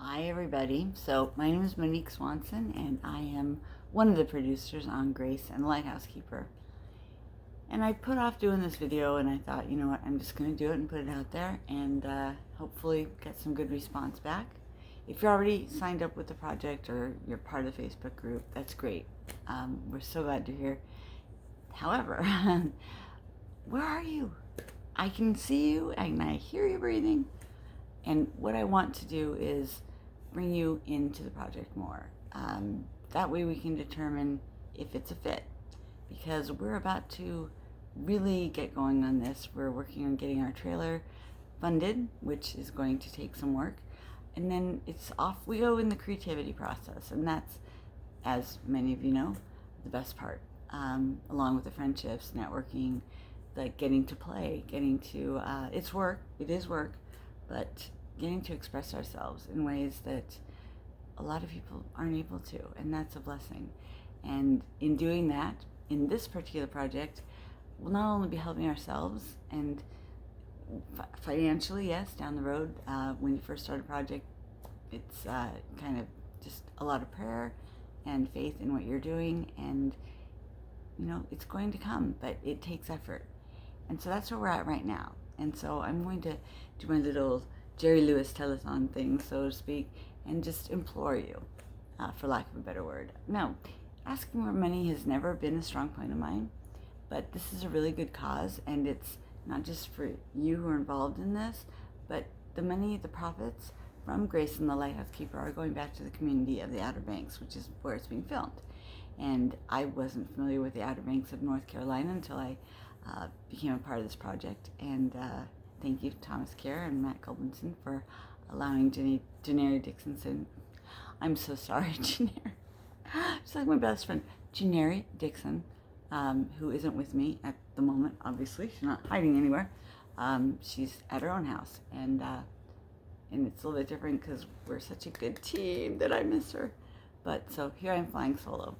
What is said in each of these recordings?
Hi, everybody. So, my name is Monique Swanson, and I am one of the producers on Grace and the Lighthouse Keeper. And I put off doing this video, and I thought, you know what, I'm just going to do it and put it out there and hopefully get some good response back. If you're already signed up with the project or you're part of the Facebook group, that's great. We're so glad to hear. However, where are you? I can see you and I hear you breathing. And what I want to do is bring you into the project more. That way we can determine if it's a fit. Because we're about to really get going on this. We're working on getting our trailer funded, which is going to take some work. And then it's off we go in the creativity process. And that's, as many of you know, the best part. Along with the friendships, networking, like getting to play, getting to, it's work, it is work, but getting to express ourselves in ways that a lot of people aren't able to, and that's a blessing. And in doing that, in this particular project, we'll not only be helping ourselves and financially, yes, down the road, when you first start a project, it's kind of just a lot of prayer and faith in what you're doing, and it's going to come, but it takes effort. And so that's where we're at right now. And so I'm going to do my little Jerry Lewis telethon thing, so to speak, and just implore you, for lack of a better word. Now, asking for money has never been a strong point of mine, but this is a really good cause, and it's not just for you who are involved in this, but the money, the profits from Grace and the Lighthouse Keeper are going back to the community of the Outer Banks, which is where it's being filmed. And I wasn't familiar with the Outer Banks of North Carolina until I became a part of this project. And thank you to Thomas Kerr and Matt Gulbinson for allowing Janeri Dixon. I'm so sorry, Janeri. She's like my best friend. Janeri Dixon, who isn't with me at the moment, obviously. She's not hiding anywhere. She's at her own house. And it's a little bit different because we're such a good team that I miss her. But so here I'm flying solo.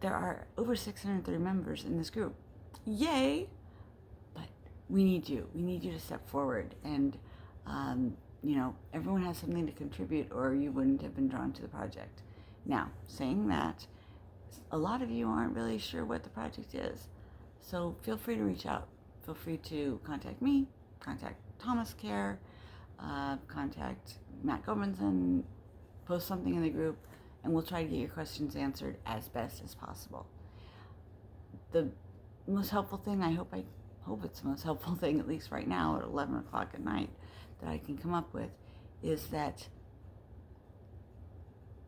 There are over 630 members in this group. Yay! But we need you. We need you to step forward. And, everyone has something to contribute or you wouldn't have been drawn to the project. Now, saying that, a lot of you aren't really sure what the project is. So feel free to reach out. Feel free to contact me, contact Thomas Kerr, contact Matt Gobinson, post something in the group, and we'll try to get your questions answered as best as possible. The most helpful thing, I hope it's the most helpful thing, at least right now at 11 o'clock at night, that I can come up with, is that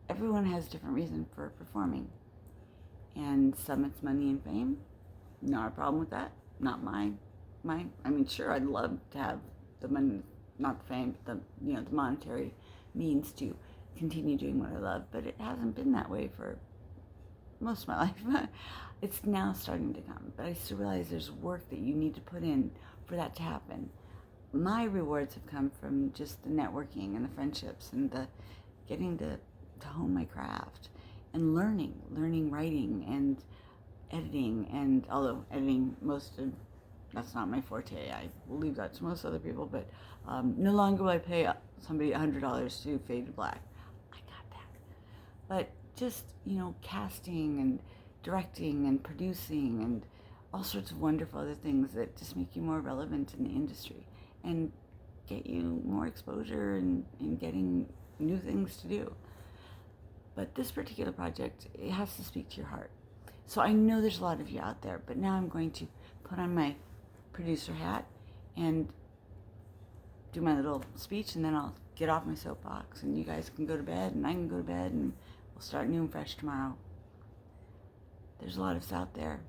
everyone has a different reason for performing. And some it's money and fame. Not a problem with that. Not mine. Sure, I'd love to have the money, not the fame, but the monetary means to continue doing what I love, but it hasn't been that way for most of my life. It's now starting to come, but I still realize there's work that you need to put in for that to happen. My rewards have come from just the networking and the friendships and the getting to hone my craft and learning writing and editing, and although editing, that's not my forte. I will leave that to most other people, but no longer will I pay somebody $100 to fade to black. I got that. But just, casting and directing and producing and all sorts of wonderful other things that just make you more relevant in the industry and get you more exposure and getting new things to do. But this particular project, it has to speak to your heart. So I know there's a lot of you out there, but now I'm going to put on my producer hat and do my little speech, and then I'll get off my soapbox, and you guys can go to bed, and I can go to bed, and we'll start new and fresh tomorrow. There's a lot of us out there,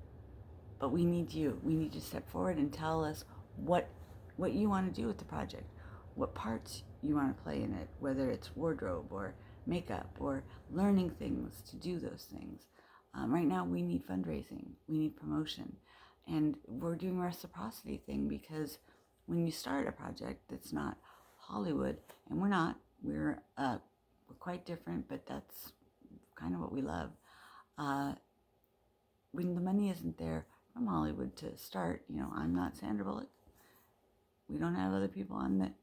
but we need you. We need you to step forward and tell us what you want to do with the project, what parts you want to play in it, whether it's wardrobe or makeup or learning things to do those things. Right now we need fundraising, we need promotion, and we're doing a reciprocity thing, because when you start a project that's not Hollywood, and we're quite different, but that's kind of what we love. When the money isn't there from Hollywood to start, I'm not Sandra Bullock. We don't have other people on that,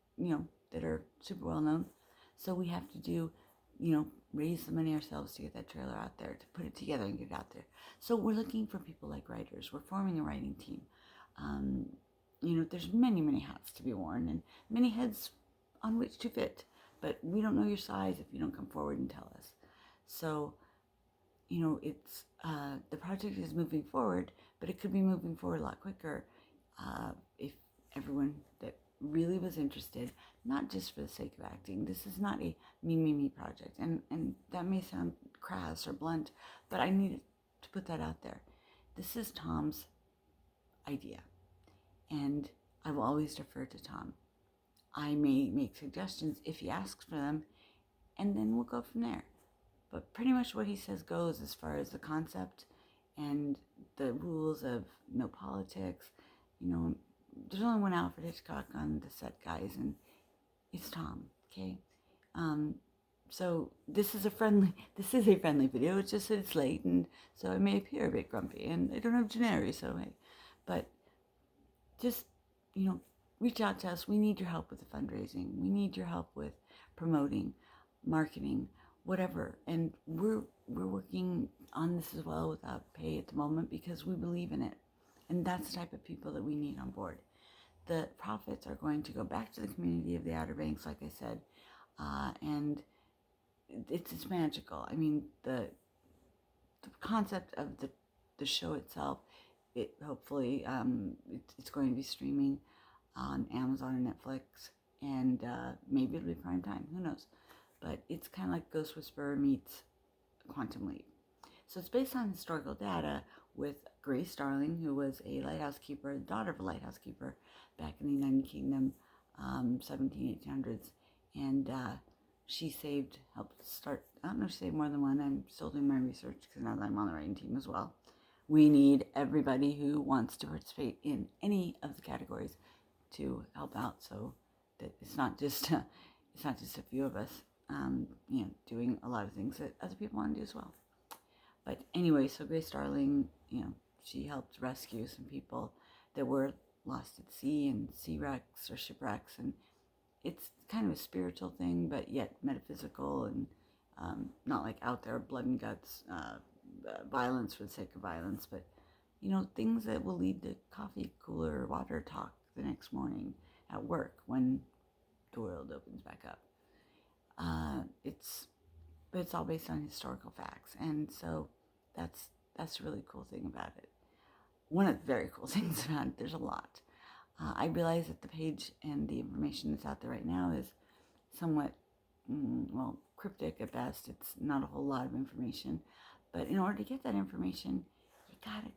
that are super well known. So we have to do, raise the money ourselves to get that trailer out there, to put it together and get it out there. So we're looking for people like writers. We're forming a writing team. There's many, many hats to be worn and many heads on which to fit. But we don't know your size if you don't come forward and tell us. So, it's the project is moving forward, but it could be moving forward a lot quicker if everyone that really was interested, not just for the sake of acting. This is not a me project, and that may sound crass or blunt, but I needed to put that out there. This is Tom's idea, and I will always defer to Tom. I may make suggestions if he asks for them, and then we'll go from there. But pretty much what he says goes as far as the concept and the rules of no politics. There's only one Alfred Hitchcock on the set, guys, and it's Tom, okay? So this is a friendly video. It's just that it's late, and so I may appear a bit grumpy, and I don't have Gennari, so hey. But just, reach out to us. We need your help with the fundraising. We need your help with promoting, marketing, whatever. And we're working on this as well without pay at the moment because we believe in it. And that's the type of people that we need on board. The profits are going to go back to the community of the Outer Banks, like I said, and it's magical. I mean, the concept of the show itself, it hopefully it's going to be streaming on Amazon and Netflix, and maybe it'll be prime time. Who knows? But it's kind of like Ghost Whisperer meets Quantum Leap. So it's based on historical data with Grace Darling, who was a lighthouse keeper, the daughter of a lighthouse keeper back in the United Kingdom, 1800s. And she helped start, I don't know if she saved more than one. I'm still doing my research because now that I'm on the writing team as well. We need everybody who wants to participate in any of the categories to help out so that it's not just a few of us, doing a lot of things that other people want to do as well. But anyway, so Grace Darling, she helped rescue some people that were lost at sea and sea wrecks or shipwrecks. And it's kind of a spiritual thing, but yet metaphysical and not like out there blood and guts, violence for the sake of violence, but, things that will lead to coffee cooler water talk the next morning at work when the world opens back up. But it's all based on historical facts, and so that's a really cool thing about it. One of the very cool things about it, there's a lot. I realize that the page and the information that's out there right now is somewhat, cryptic at best. It's not a whole lot of information, but in order to get that information, you gotta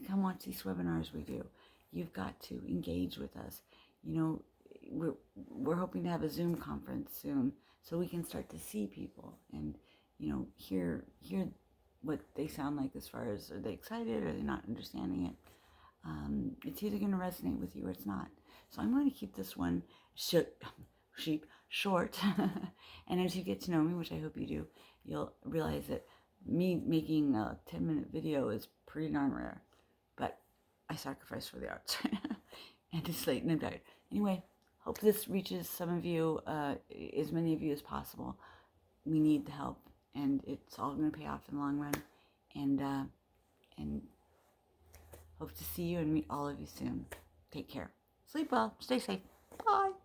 come watch these webinars we do. You've got to engage with us. We're hoping to have a Zoom conference soon, so we can start to see people and hear what they sound like as far as, are they excited, are they not understanding it. It's either going to resonate with you or it's not. So I'm going to keep this one short. And as you get to know me, which I hope you do, you'll realize that me making a 10-minute video is pretty darn rare. But I sacrifice for the arts. And it's late and I'm tired. Anyway, hope this reaches some of you, as many of you as possible. We need the help, and it's all going to pay off in the long run. And hope to see you and meet all of you soon. Take care. Sleep well. Stay safe. Bye.